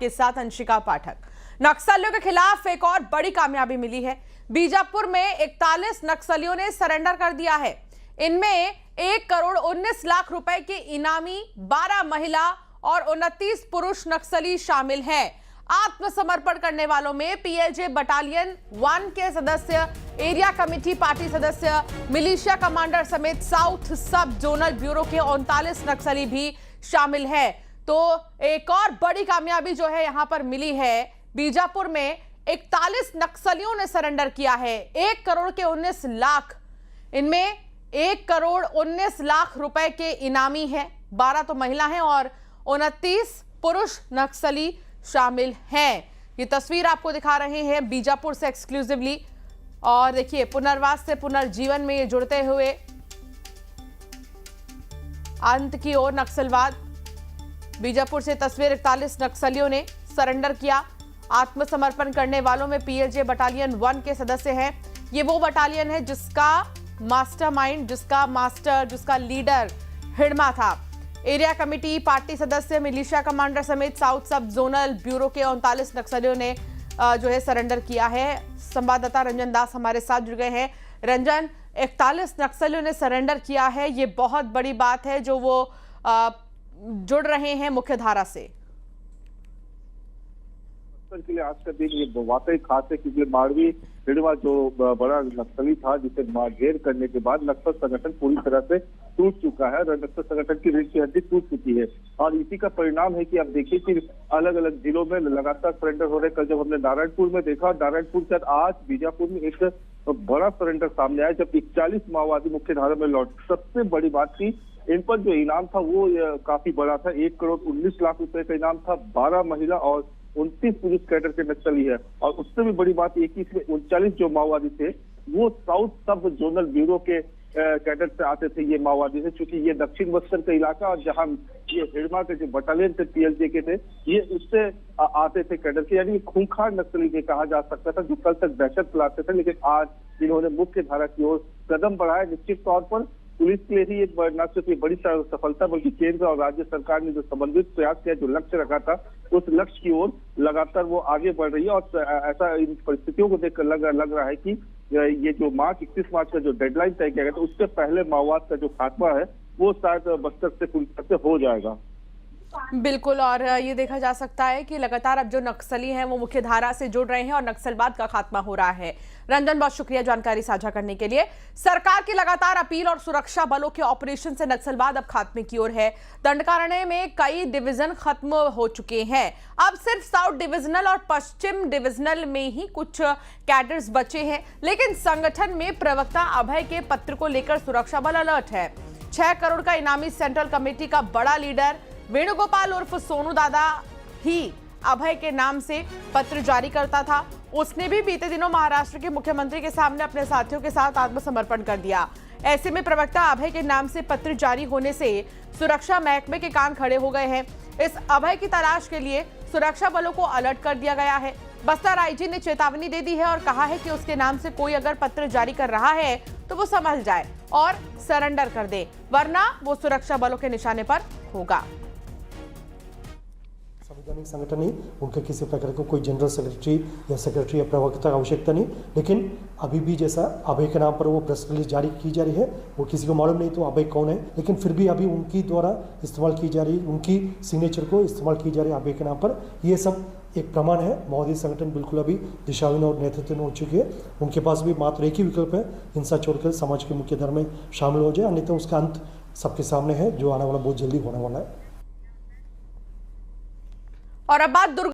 आपके साथ अंशिका पाठक। नक्सलियों के खिलाफ एक और बड़ी कामयाबी मिली है। बीजापुर में 41 नक्सलियों ने सरेंडर कर दिया है। इनमें 1,19,00,000 रुपए के इनामी 12 महिला और 29 पुरुष नक्सली शामिल हैं। आत्मसमर्पण करने वालों में पीएलजे बटालियन 1 के सदस्य, एरिया कमेटी पार्टी सदस्य, मिलिशिया कमांडर समेत साउथ सब जोनल ब्यूरो के 39 नक्सली भी शामिल हैं। तो एक और बड़ी कामयाबी जो है यहां पर मिली है। बीजापुर में 41 नक्सलियों ने सरेंडर किया है। 1,19,00,000, इनमें 1,19,00,000 रुपए के इनामी है। 12 तो महिला हैं और 29 पुरुष नक्सली शामिल हैं। ये तस्वीर आपको दिखा रहे हैं बीजापुर से एक्सक्लूसिवली। और देखिए, पुनर्वास से पुनर्जीवन में ये जुड़ते हुए अंत की ओर नक्सलवाद। बीजापुर से तस्वीर, 41 नक्सलियों ने सरेंडर किया। आत्मसमर्पण करने वालों में पीएलजे बटालियन 1 के सदस्य हैं। ये वो बटालियन है जिसका मास्टरमाइंड, जिसका लीडर हिडमा था। एरिया कमेटी पार्टी सदस्य, मिलिशिया कमांडर समेत साउथ सब जोनल ब्यूरो के 39 नक्सलियों ने जो है सरेंडर किया है। संवाददाता रंजन दास हमारे साथ जुड़ गए हैं। रंजन, 41 नक्सलियों ने सरेंडर किया है, ये बहुत बड़ी बात है जो वो जुड़ रहे हैं मुख्य धारा से। के लिए आज का दिन ये वाकई खास है, क्योंकि मारवी हिडवा जो बड़ा नक्सली था, जिसे घेर करने के बाद नक्सल संगठन पूरी तरह से टूट चुका है। नक्सल संगठन की रीढ़ की हड्डी टूट चुकी है और इसी का परिणाम है कि अब देखिए कि अलग अलग जिलों में लगातार सरेंडर हो रहे। कल जब हमने नारायणपुर में देखा, नारायणपुर के बाद आज बीजापुर में एक बड़ा सरेंडर सामने आया, जब 41 माओवादी मुख्य धारा में लौटे। सबसे बड़ी बात थी, इन पर जो इनाम था वो काफी बड़ा था। 1,19,00,000 रुपए का इनाम था। 12 महिला और 29 पुलिस कैडर के नक्सली है। और उससे भी बड़ी बात ये कि इसमें 39 जो माओवादी थे वो साउथ सब जोनल ब्यूरो के कैडर से आते थे। ये माओवादी थे, चूंकि ये दक्षिण बस्तर का इलाका और जहां ये हिडमा के जो बटालियन थे पीएलजे के थे, ये उससे आते थे कैडर के। यानी खूंखार नक्सली भी कहा जा सकता था, जो कल तक दहशत फैलाते थे। लेकिन आज इन्होंने मुख्य धारा की ओर कदम बढ़ाया। निश्चित तौर पर पुलिस के लिए ही एक न सिर्फ ये बड़ी सफलता, बल्कि केंद्र और राज्य सरकार ने जो समन्वित प्रयास किया, जो लक्ष्य रखा था, उस लक्ष्य की ओर लगातार वो आगे बढ़ रही है। और ऐसा इन परिस्थितियों को देखकर लग रहा है कि ये जो 31 मार्च का जो डेडलाइन तय किया गया था, उससे पहले माओवाद का जो खात्मा है वो शायद बस्तर से पूरी तरह से हो जाएगा। बिल्कुल, और ये देखा जा सकता है कि लगातार अब जो नक्सली हैं वो मुख्य धारा से जुड़ रहे हैं और नक्सलवाद का खात्मा हो रहा है। रंजन, बहुत शुक्रिया जानकारी साझा करने के लिए। सरकार की लगातार अपील और सुरक्षा बलों के ऑपरेशन से नक्सलवाद अब खात्मे की ओर है। दंडकारण्य में कई डिवीजन खत्म हो चुके हैं। अब सिर्फ साउथ डिविजनल और पश्चिम डिविजनल में ही कुछ कैडर्स बचे हैं। लेकिन संगठन में प्रवक्ता अभय के पत्र को लेकर सुरक्षा बल अलर्ट है। 6 करोड़ का इनामी सेंट्रल कमेटी का बड़ा लीडर वेणुगोपाल उर्फ सोनू दादा ही अभय के नाम से पत्र जारी करता था। उसने भी बीते दिनों महाराष्ट्र के मुख्यमंत्री के सामने अपने साथियों के साथ आत्मसमर्पण कर दिया। ऐसे में प्रवक्ता अभय के नाम से पत्र जारी होने से सुरक्षा महकमे के कान खड़े हो गए हैं। इस अभय की तलाश के लिए सुरक्षा बलों को अलर्ट कर दिया गया है। बस्तर आईजी ने चेतावनी दे दी है और कहा है कि उसके नाम से कोई अगर पत्र जारी कर रहा है तो वो समझ जाए और सरेंडर कर दे, वरना वो सुरक्षा बलों के निशाने पर होगा। संवैधानिक संगठन ही, उनके किसी प्रकार को कोई जनरल सेक्रेटरी या सेक्रेटरी या प्रवक्ता की आवश्यकता नहीं। लेकिन अभी भी जैसा अभय के नाम पर वो प्रेस रिलीज जारी की जा रही है, वो किसी को मालूम नहीं तो अभय कौन है, लेकिन फिर भी अभी उनकी द्वारा इस्तेमाल की जा रही, उनकी सिग्नेचर को इस्तेमाल की जा रही है अभय के नाम पर। ये सब एक प्रमाण है माओवादी संगठन बिल्कुल अभी दिशाहीन और नेतृत्व हो चुकी है। उनके पास भी मात्र एक ही विकल्प है, हिंसा छोड़कर समाज के मुख्य धारा में शामिल हो जाए, अन्यथा उसका अंत सबके सामने है, जो आने वाला बहुत जल्दी होने वाला है। और अब बात